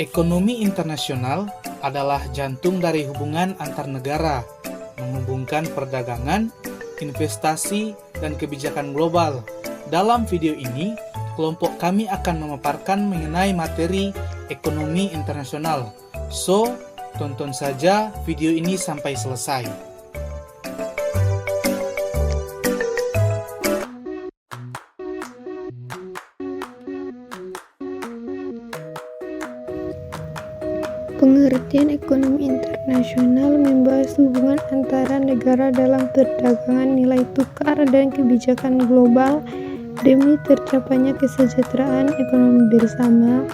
Ekonomi internasional adalah jantung dari hubungan antar negara, menghubungkan perdagangan, investasi, dan kebijakan global. Dalam video ini, kelompok kami akan memaparkan mengenai materi ekonomi internasional. So, tonton saja video ini sampai selesai. Pengertian ekonomi internasional membahas hubungan antara negara dalam perdagangan nilai tukar dan kebijakan global demi tercapainya kesejahteraan ekonomi bersama.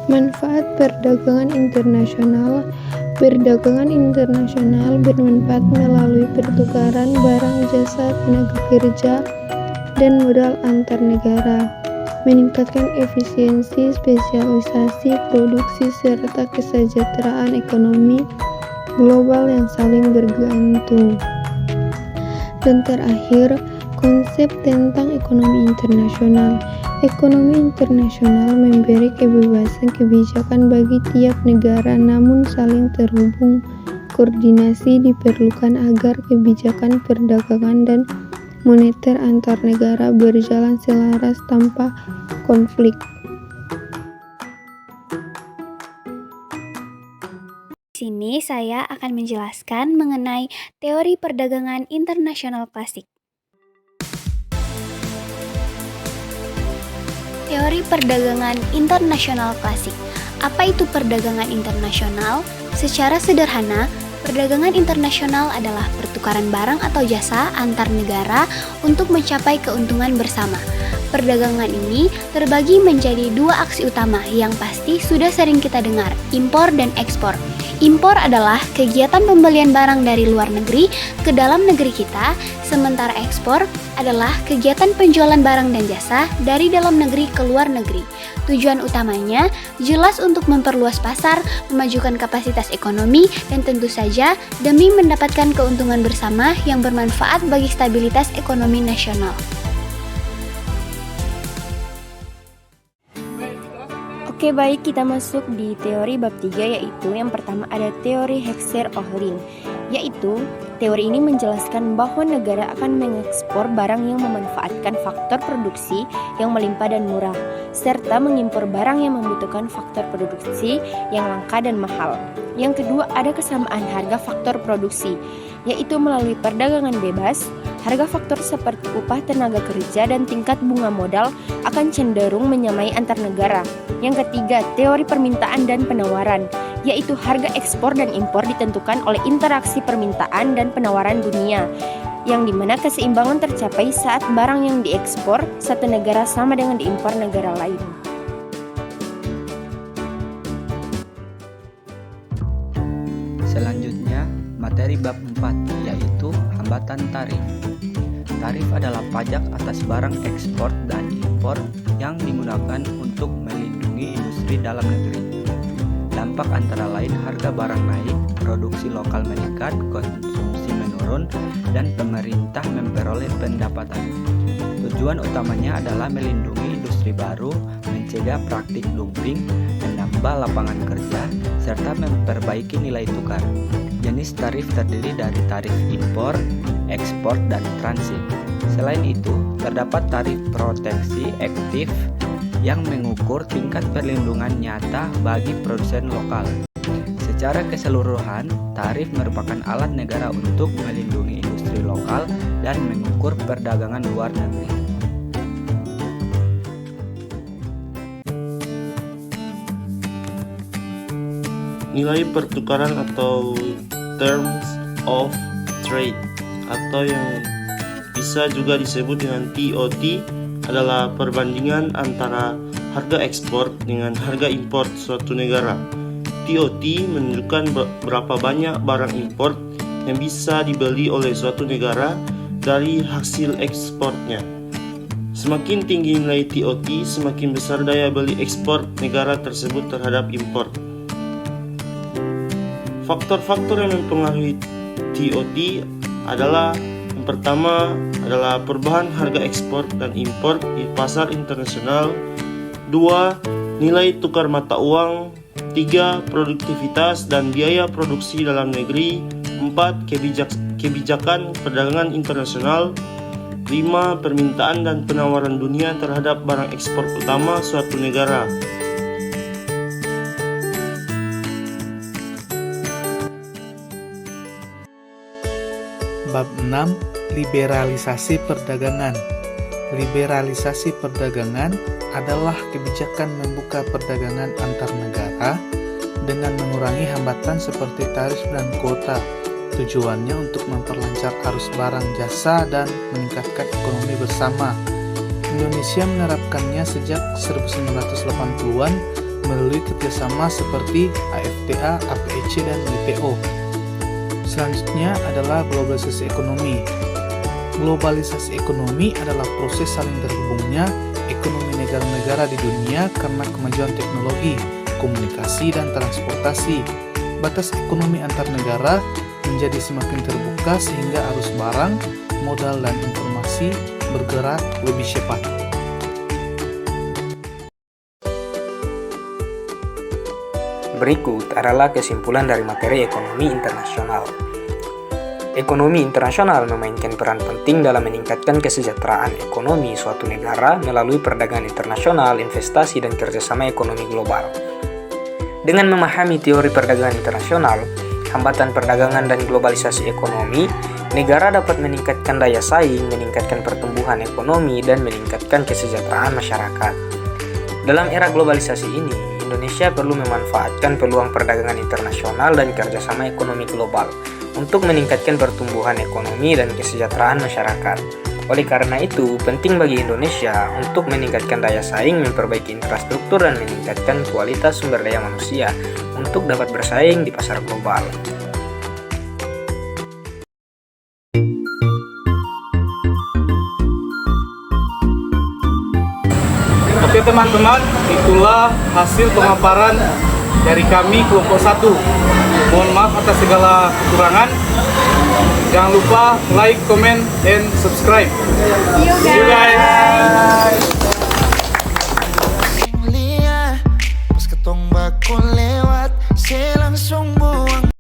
Manfaat perdagangan internasional. Perdagangan internasional bermanfaat melalui pertukaran barang, jasa, tenaga kerja, dan modal antar negara, meningkatkan efisiensi, spesialisasi, produksi, serta kesejahteraan ekonomi global yang saling bergantung. Dan terakhir, konsep tentang ekonomi internasional. Ekonomi internasional memberi kebebasan kebijakan bagi tiap negara, namun saling terhubung. Koordinasi diperlukan agar kebijakan perdagangan dan moneter antar negara berjalan selaras tanpa konflik. Di sini saya akan menjelaskan mengenai teori perdagangan internasional klasik. Teori perdagangan internasional klasik. Apa itu perdagangan internasional? Secara sederhana, perdagangan internasional adalah pertukaran barang atau jasa antar negara untuk mencapai keuntungan bersama. Perdagangan ini terbagi menjadi dua aksi utama yang pasti sudah sering kita dengar, impor dan ekspor. Impor adalah kegiatan pembelian barang dari luar negeri ke dalam negeri kita, sementara ekspor adalah kegiatan penjualan barang dan jasa dari dalam negeri ke luar negeri. Tujuan utamanya jelas untuk memperluas pasar, memajukan kapasitas ekonomi, dan tentu saja demi mendapatkan keuntungan bersama yang bermanfaat bagi stabilitas ekonomi nasional. Oke, baik, kita masuk di teori bab 3, yaitu yang pertama ada teori Hexer-Ohlin, yaitu teori ini menjelaskan bahwa negara akan mengekspor barang yang memanfaatkan faktor produksi yang melimpah dan murah, serta mengimpor barang yang membutuhkan faktor produksi yang langka dan mahal. Yang kedua ada kesamaan harga faktor produksi, yaitu melalui perdagangan bebas. Harga faktor seperti upah tenaga kerja dan tingkat bunga modal akan cenderung menyamai antar negara. Yang ketiga, teori permintaan dan penawaran, yaitu harga ekspor dan impor ditentukan oleh interaksi permintaan dan penawaran dunia, yang dimana keseimbangan tercapai saat barang yang diekspor satu negara sama dengan diimpor negara lain. Selanjutnya, materi bab 4, yaitu hambatan tarif. Tarif adalah pajak atas barang ekspor dan impor yang digunakan untuk melindungi industri dalam negeri. Dampak antara lain harga barang naik, produksi lokal meningkat, konsumsi menurun, dan pemerintah memperoleh pendapatan. Tujuan utamanya adalah melindungi industri baru, mencegah praktik dumping, menambah lapangan kerja, serta memperbaiki nilai tukar. Jenis tarif terdiri dari tarif impor, ekspor, dan transit. Selain itu, terdapat tarif proteksi aktif yang mengukur tingkat perlindungan nyata bagi produsen lokal. Secara keseluruhan, tarif merupakan alat negara untuk melindungi industri lokal dan mengukur perdagangan luar negeri. Nilai pertukaran atau terms of trade atau yang bisa juga disebut dengan TOT adalah perbandingan antara harga ekspor dengan harga impor suatu negara. TOT menunjukkan berapa banyak barang impor yang bisa dibeli oleh suatu negara dari hasil ekspornya. Semakin tinggi nilai TOT, semakin besar daya beli ekspor negara tersebut terhadap impor. Faktor-faktor yang mempengaruhi TOT adalah yang pertama adalah perubahan harga ekspor dan impor di pasar internasional. 2. Nilai tukar mata uang. 3. Produktivitas dan biaya produksi dalam negeri. 4. Kebijakan perdagangan internasional. 5. Permintaan dan penawaran dunia terhadap barang ekspor utama suatu negara. Bab 6. Liberalisasi perdagangan. Liberalisasi perdagangan adalah kebijakan membuka perdagangan antar negara dengan mengurangi hambatan seperti tarif dan kuota. Tujuannya untuk memperlancar arus barang jasa dan meningkatkan ekonomi bersama. Indonesia menerapkannya sejak 1980-an melalui kerjasama seperti AFTA, APEC, dan WTO. Selanjutnya adalah globalisasi ekonomi. Globalisasi ekonomi adalah proses saling terhubungnya ekonomi negara-negara di dunia karena kemajuan teknologi, komunikasi, dan transportasi. Batas ekonomi antar negara menjadi semakin terbuka sehingga arus barang, modal, dan informasi bergerak lebih cepat. Berikut adalah kesimpulan dari materi ekonomi internasional. Ekonomi internasional memainkan peran penting dalam meningkatkan kesejahteraan ekonomi suatu negara melalui perdagangan internasional, investasi, dan kerjasama ekonomi global. Dengan memahami teori perdagangan internasional, hambatan perdagangan, dan globalisasi ekonomi, negara dapat meningkatkan daya saing, meningkatkan pertumbuhan ekonomi, dan meningkatkan kesejahteraan masyarakat. Dalam era globalisasi ini, Indonesia perlu memanfaatkan peluang perdagangan internasional dan kerjasama ekonomi global untuk meningkatkan pertumbuhan ekonomi dan kesejahteraan masyarakat. Oleh karena itu, penting bagi Indonesia untuk meningkatkan daya saing, memperbaiki infrastruktur, dan meningkatkan kualitas sumber daya manusia untuk dapat bersaing di pasar global. Oke teman-teman, itulah hasil pemaparan dari kami kelompok 1. Mohon maaf atas segala kekurangan. Jangan lupa like, comment, and subscribe. See you guys. Pas ketong bakul